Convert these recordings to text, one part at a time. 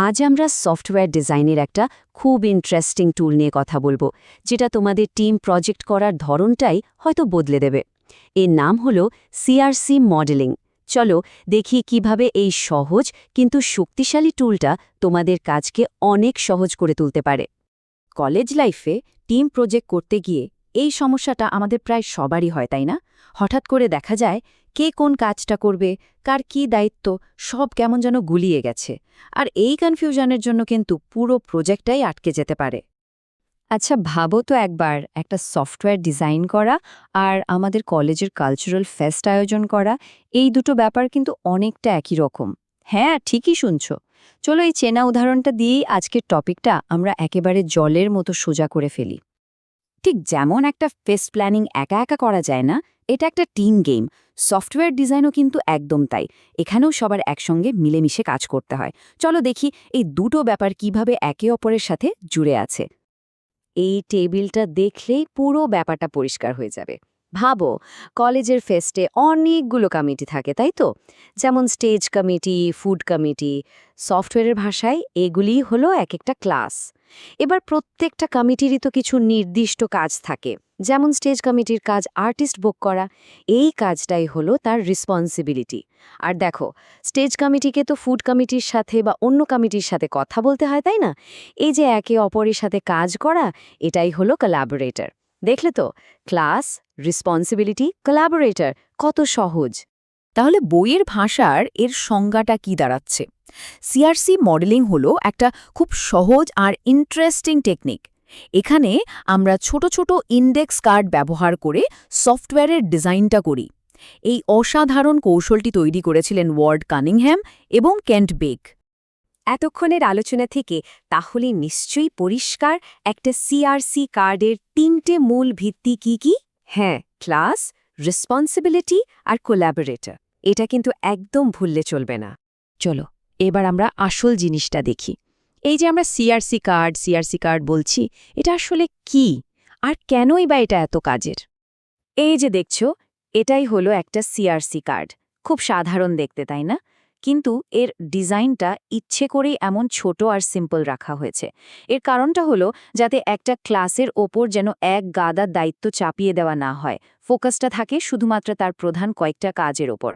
আজ আমরা সফটওয়্যার ডিজাইনের একটা খুব ইন্টারেস্টিং টুল নিয়ে কথা বলবো, যেটা তোমাদের টিম প্রজেক্ট করার ধরনটাই হয়তো বদলে দেবে। এর নাম হলো সিআরসি মডেলিং। চলো দেখি কিভাবে এই সহজ কিন্তু শক্তিশালী টুলটা তোমাদের কাজকে অনেক সহজ করে তুলতে পারে। কলেজ লাইফে টিম প্রজেক্ট করতে গিয়ে এই সমস্যাটা আমাদের প্রায় সবারই হয়, তাই না? হঠাৎ করে দেখা যায় কে কোন কাজটা করবে, কার কী দায়িত্ব, সব কেমন যেন গুলিয়ে গেছে। আর এই কনফিউশনের জন্য কিন্তু পুরো প্রজেক্টটাই আটকে যেতে পারে। আচ্ছা ভাবো তো একবার, একটা সফটওয়্যার ডিজাইন করা আর আমাদের কলেজের কালচারাল ফেস্ট আয়োজন করা, এই দুটো ব্যাপার কিন্তু অনেকটা একই রকম। হ্যাঁ, ঠিকই শুনছ। চলো এই চেনা উদাহরণটা দিয়েই আজকের টপিকটা আমরা একেবারে জলের মতো সোজা করে ফেলি। ঠিক যেমন একটা ফেস্ট প্ল্যানিং একা একা করা যায় না, এটা একটা টিম গেম। সফটওয়্যার ডিজাইনও কিন্তু একদম তাই। এখানেও সবার একসঙ্গে মিলেমিশে কাজ করতে হয়। চলো দেখি এই দুটো ব্যাপার কিভাবে একে অপরের সাথে জুড়ে আছে। এই টেবিলটা দেখলেই পুরো ব্যাপারটা পরিষ্কার হয়ে যাবে। ভাবো, কলেজের ফেস্টে অনেকগুলো কমিটি থাকে, তাই তো? যেমন স্টেজ কমিটি, ফুড কমিটি। সফটওয়্যারের ভাষায় এগুলিই হলো এক একটা ক্লাস। এবার প্রত্যেকটা কমিটিরই তো কিছু নির্দিষ্ট কাজ থাকে। যেমন স্টেজ কমিটির কাজ আর্টিস্ট বুক করা, এই কাজটাই হলো তার রেসপন্সিবিলিটি। আর দেখো, স্টেজ কমিটিকে তো ফুড কমিটির সাথে বা অন্য কমিটির সাথে কথা বলতে হয়, তাই না? এই যে একে অপরের সাথে কাজ করা, এটাই হলো কোলাবোরেটর। দেখলে তো, ক্লাস, রেসপন্সিবিলিটি, কোলাবোরেটর, কত সহজ। তাহলে বইয়ের ভাষার এর সংজ্ঞাটা কি দাঁড়াচ্ছে? সিআরসি মডেলিং হলো একটা খুব সহজ আর ইন্টারেস্টিং টেকনিক। এখানে আমরা ছোট ছোট ইন্ডেক্স কার্ড ব্যবহার করে সফটওয়্যারের ডিজাইনটা করি। এই অসাধারণ কৌশলটি তৈরি করেছিলেন ওয়ার্ড কানিংহ্যাম এবং কেন্ট বেক। এতক্ষণের আলোচনা থেকে তাহলে নিশ্চয়ই পরিষ্কার একটা সিআরসি কার্ডের তিনটে মূল ভিত্তি কি কি? হ্যাঁ, ক্লাস, রেসপন্সিবিলিটি আর কোলাবোরেটর। এটা কিন্তু একদম ভুললে চলবে না। চলো এবার আমরা আসল জিনিসটা দেখি। এই যে আমরা সিআরসি কার্ড বলছি, এটা আসলে কি আর কেনই বা এটা এত কাজের? এই যে দেখছো, এটাই হলো একটা সিআরসি কার্ড। খুব সাধারণ দেখতে, তাই না? কিন্তু এর ডিজাইনটা ইচ্ছে করেই এমন ছোট আর সিম্পল রাখা হয়েছে। এর কারণটা হলো যাতে একটা ক্লাসের ওপর যেন এক গাদা দায়িত্ব চাপিয়ে দেওয়া না হয়। ফোকাসটা থাকে শুধুমাত্র তার প্রধান কয়েকটা কাজের ওপর।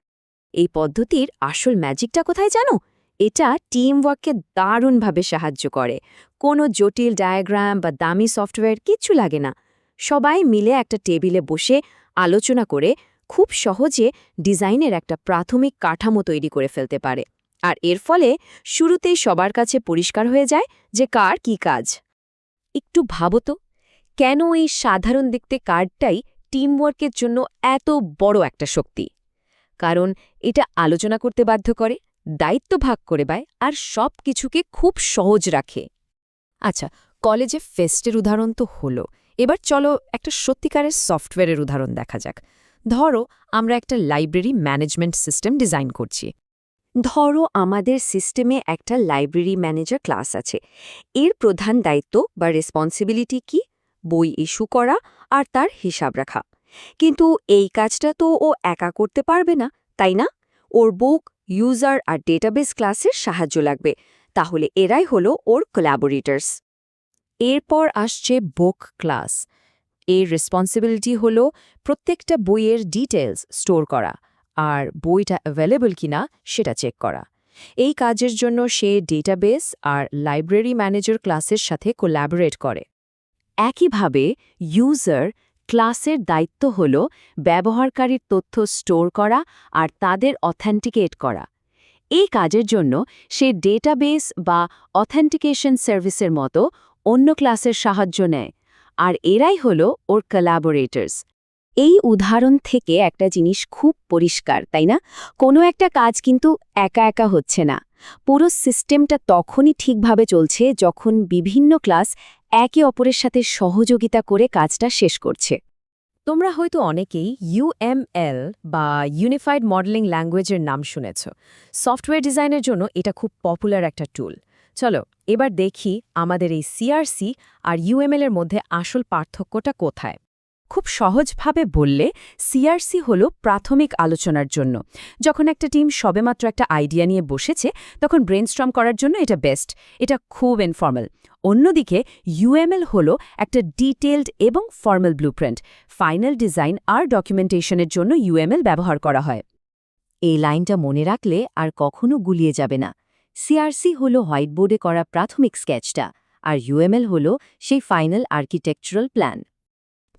এই পদ্ধতির আসল ম্যাজিকটা কোথায় জানো? এটা টিম ওয়ার্ককে দারুণভাবে সাহায্য করে। কোনো জটিল ডায়াগ্রাম বা দামি সফটওয়্যার কিচ্ছু লাগে না। সবাই মিলে একটা টেবিলে বসে আলোচনা করে খুব সহজে ডিজাইনের একটা প্রাথমিক কাঠামো তৈরি করে ফেলতে পারে। আর এর ফলে শুরুতেই সবার কাছে পরিষ্কার হয়ে যায় যে কার কি কাজ। একটু ভাবো তো, কেন এই সাধারণ দেখতে কার্ডটাই টিমওয়ার্কের জন্য এত বড় একটা শক্তি? কারণ এটা আলোচনা করতে বাধ্য করে, দায়িত্ব ভাগ করে দেয় আর সব কিছুকে খুব সহজ রাখে। আচ্ছা, কলেজে ফেস্টের উদাহরণ তো হলো। এবার চলো একটা সত্যিকারের সফটওয়্যারের উদাহরণ দেখা যাক। ধরো আমরা একটা লাইব্রেরি ম্যানেজমেন্ট সিস্টেম ডিজাইন করছি। ধরো আমাদের সিস্টেমে একটা লাইব্রেরি ম্যানেজার ক্লাস আছে। এর প্রধান দায়িত্ব বা রেসপন্সিবিলিটি কি? বই ইস্যু করা আর তার হিসাব রাখা। কিন্তু এই কাজটা তো ও একা করতে পারবে না, তাই না? ওর বুক, ইউজার আর ডেটাবেস ক্লাসের সাহায্য লাগবে। তাহলে এরাই হলো ওর কোলাবোরেটরস। এরপর আসছে বুক ক্লাস। এর রেসপন্সিবিলিটি হলো প্রত্যেকটা বইয়ের ডিটেলস স্টোর করা আর বইটা অ্যাভেলেবল কিনা সেটা চেক করা। এই কাজের জন্য সে ডেটাবেস আর লাইব্রেরি ম্যানেজার ক্লাসের সাথে কোল্যাবোরেট করে। একইভাবে ইউজার ক্লাসের দায়িত্ব হল ব্যবহারকারীর তথ্য স্টোর করা আর তাদের অথেন্টিকেট করা। এই কাজের জন্য সে ডেটাবেস বা অথেন্টিকেশন সার্ভিসের মতো অন্য ক্লাসের সাহায্য নেয়। আর এরাই হল ওর কোলাবোরেটরস। এই উদাহরণ থেকে একটা জিনিস খুব পরিষ্কার, তাই না? কোনো একটা কাজ কিন্তু একা একা হচ্ছে না। পুরো সিস্টেমটা তখনই ঠিকভাবে চলছে যখন বিভিন্ন ক্লাস একে অপরের সাথে সহযোগিতা করে কাজটা শেষ করছে। তোমরা হয়তো অনেকেই ইউএমএল বা ইউনিফাইড মডেলিং ল্যাঙ্গুয়েজের নাম শুনেছ। সফটওয়্যার ডিজাইনের জন্য এটা খুব পপুলার একটা টুল। চলো এবার দেখি আমাদের এই সিআরসি আর ইউএমএল এর মধ্যে আসল পার্থক্যটা কোথায়। খুব সহজভাবে বললে সিআরসি হলো প্রাথমিক আলোচনার জন্য। যখন একটা টিম সবেমাত্র একটা আইডিয়া নিয়ে বসেছে তখন ব্রেনস্টর্ম করার জন্য এটা বেস্ট। এটা খুব ইনফর্মাল। অন্যদিকে ইউএমএল হলো একটা ডিটেইলড এবং ফর্মাল ব্লুপ্রিন্ট। ফাইনাল ডিজাইন আর ডকুমেন্টেশনের জন্য ইউএমএল ব্যবহার করা হয়। এই লাইনটা মনে রাখলে আর কখনো গুলিয়ে যাবে না। সিআরসি হলো হোয়াইটবোর্ডে করা প্রাথমিক স্কেচটা, আর ইউএমএল হলো সেই ফাইনাল আর্কিটেকচারাল প্ল্যান।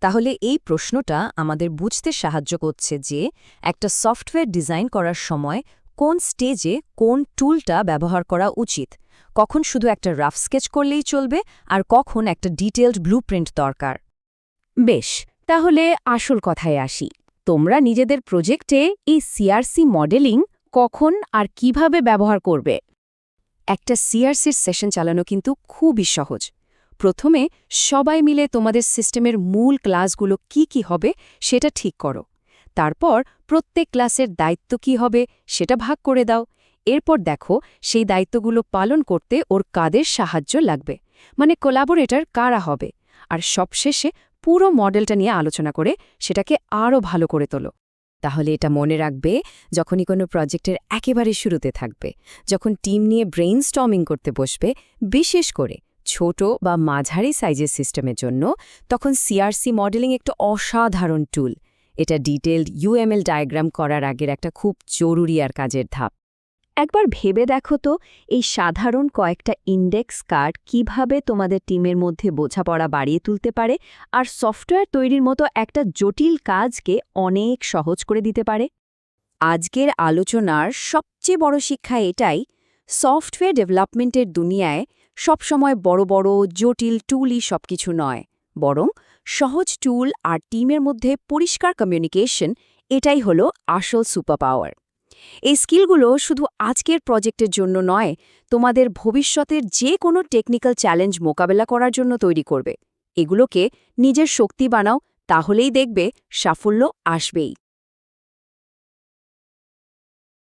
তাহলে এই প্রশ্নটা আমাদের বুঝতে সাহায্য করছে যে একটা সফটওয়্যার ডিজাইন করার সময় কোন স্টেজে কোন টুলটা ব্যবহার করা উচিত, কখন শুধু একটা রাফ স্কেচ করলেই চলবে আর কখন একটা ডিটেইলড ব্লুপ্রিন্ট দরকার। বেশ, তাহলে আসল কথায় আসি। তোমরা নিজেদের প্রজেক্টে এই সিআরসি মডেলিং কখন আর কিভাবে ব্যবহার করবে? একটা সিআরসির সেশন চালানো কিন্তু খুবই সহজ। প্রথমে সবাই মিলে তোমাদের সিস্টেমের মূল ক্লাসগুলো কি হবে সেটা ঠিক করো। তারপর প্রত্যেক ক্লাসের দায়িত্ব কি হবে সেটা ভাগ করে দাও। এরপর দেখো সেই দায়িত্বগুলো পালন করতে ওর কাদের সাহায্য লাগবে, মানে কোলাবোরেটর কারা হবে। আর সবশেষে পুরো মডেলটা নিয়ে আলোচনা করে সেটাকে আরও ভালো করে তোলো। তাহলে এটা মনে রাখবে, যখনই কোনো প্রজেক্টের একেবারে শুরুতে থাকবে, যখন টিম নিয়ে ব্রেইনস্টর্মিং করতে বসবে, বিশেষ করে ছোট বা মাঝারি সাইজের সিস্টেমের জন্য, তখন সিআরসি মডেলিং একটা অসাধারণ টুল। এটা ডিটেইলড ইউএমএল ডায়াগ্রাম করার আগের একটা খুব জরুরি আর কাজের ধাপ। একবার ভেবে দেখো তো, এই সাধারণ কয়েকটা ইন্ডেক্স কার্ড কিভাবে তোমাদের টিমের মধ্যে বোঝাপড়া বাড়িয়ে তুলতে পারে আর সফটওয়্যার তৈরির মতো একটা জটিল কাজকে অনেক সহজ করে দিতে পারে। আজকের আলোচনার সবচেয়ে বড় শিক্ষা এটাই, সফটওয়্যার ডেভেলপমেন্টের দুনিয়ায় সবসময় বড় বড় জটিল টুলই সবকিছু নয়, বরং সহজ টুল আর টিমের মধ্যে পরিষ্কার কমিউনিকেশন, এটাই হলো আসল সুপারপাওয়ার। এই স্কিলগুলো শুধু আজকের প্রজেক্টের জন্য নয়, তোমাদের ভবিষ্যতের যে কোনো টেকনিক্যাল চ্যালেঞ্জ মোকাবেলা করার জন্য তৈরি করবে। এগুলোকে নিজের শক্তি বানাও, তাহলেই দেখবে সাফল্য আসবেই।